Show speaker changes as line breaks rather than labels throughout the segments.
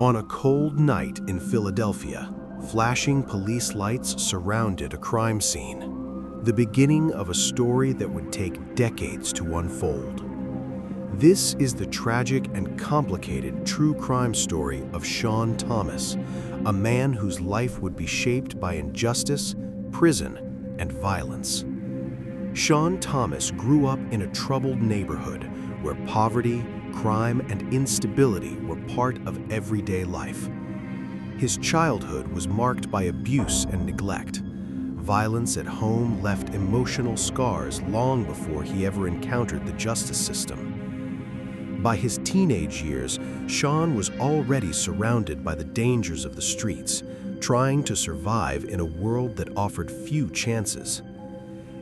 On a cold night in Philadelphia, flashing police lights surrounded a crime scene, the beginning of a story that would take decades to unfold. This is the tragic and complicated true crime story of Sean Thomas, a man whose life would be shaped by injustice, prison, and violence. Sean Thomas grew up in a troubled neighborhood where poverty, crime, and instability were part of everyday life. His childhood was marked by abuse and neglect. Violence at home left emotional scars long before he ever encountered the justice system. By his teenage years, Sean was already surrounded by the dangers of the streets, trying to survive in a world that offered few chances.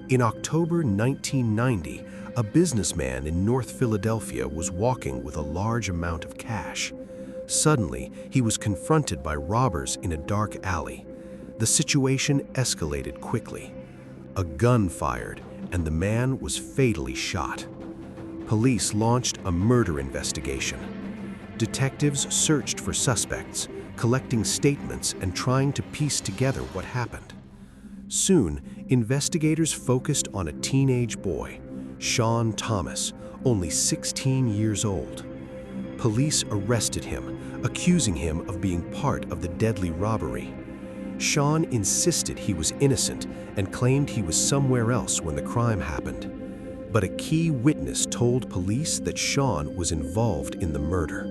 In October 1990, a businessman in North Philadelphia was walking with a large amount of cash. Suddenly, he was confronted by robbers in a dark alley. The situation escalated quickly. A gun fired, and the man was fatally shot. Police launched a murder investigation. Detectives searched for suspects, collecting statements and trying to piece together what happened. Soon, investigators focused on a teenage boy, Sean Thomas, only 16 years old. Police arrested him, accusing him of being part of the deadly robbery. Sean insisted he was innocent and claimed he was somewhere else when the crime happened. But a key witness told police that Sean was involved in the murder.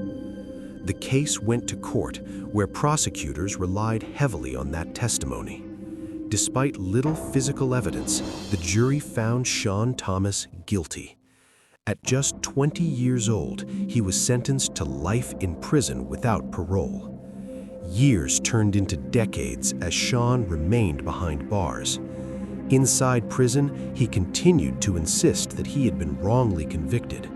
The case went to court, where prosecutors relied heavily on that testimony. Despite little physical evidence, the jury found Sean Thomas guilty. At just 20 years old, he was sentenced to life in prison without parole. Years turned into decades as Sean remained behind bars. Inside prison, he continued to insist that he had been wrongly convicted.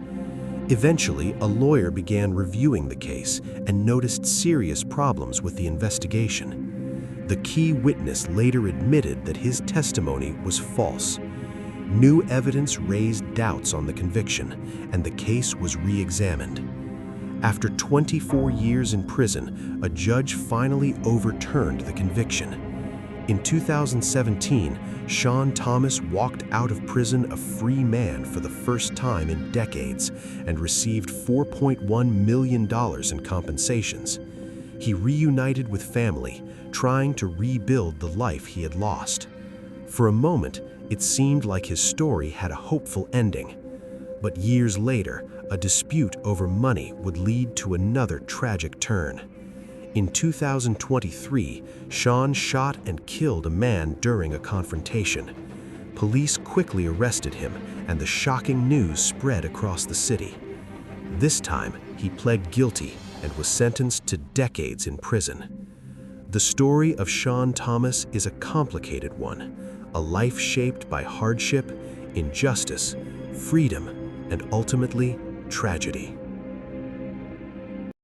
Eventually, a lawyer began reviewing the case and noticed serious problems with the investigation. The key witness later admitted that his testimony was false. New evidence raised doubts on the conviction, and the case was re-examined. After 24 years in prison, a judge finally overturned the conviction. In 2017, Sean Thomas walked out of prison a free man for the first time in decades and received $4.1 million in compensations. He reunited with family, trying to rebuild the life he had lost. For a moment, it seemed like his story had a hopeful ending. But years later, a dispute over money would lead to another tragic turn. In 2023, Sean shot and killed a man during a confrontation. Police quickly arrested him, and the shocking news spread across the city. This time, he pled guilty and was sentenced to decades in prison. The story of Sean Thomas is a complicated one, a life shaped by hardship, injustice, freedom, and ultimately, tragedy.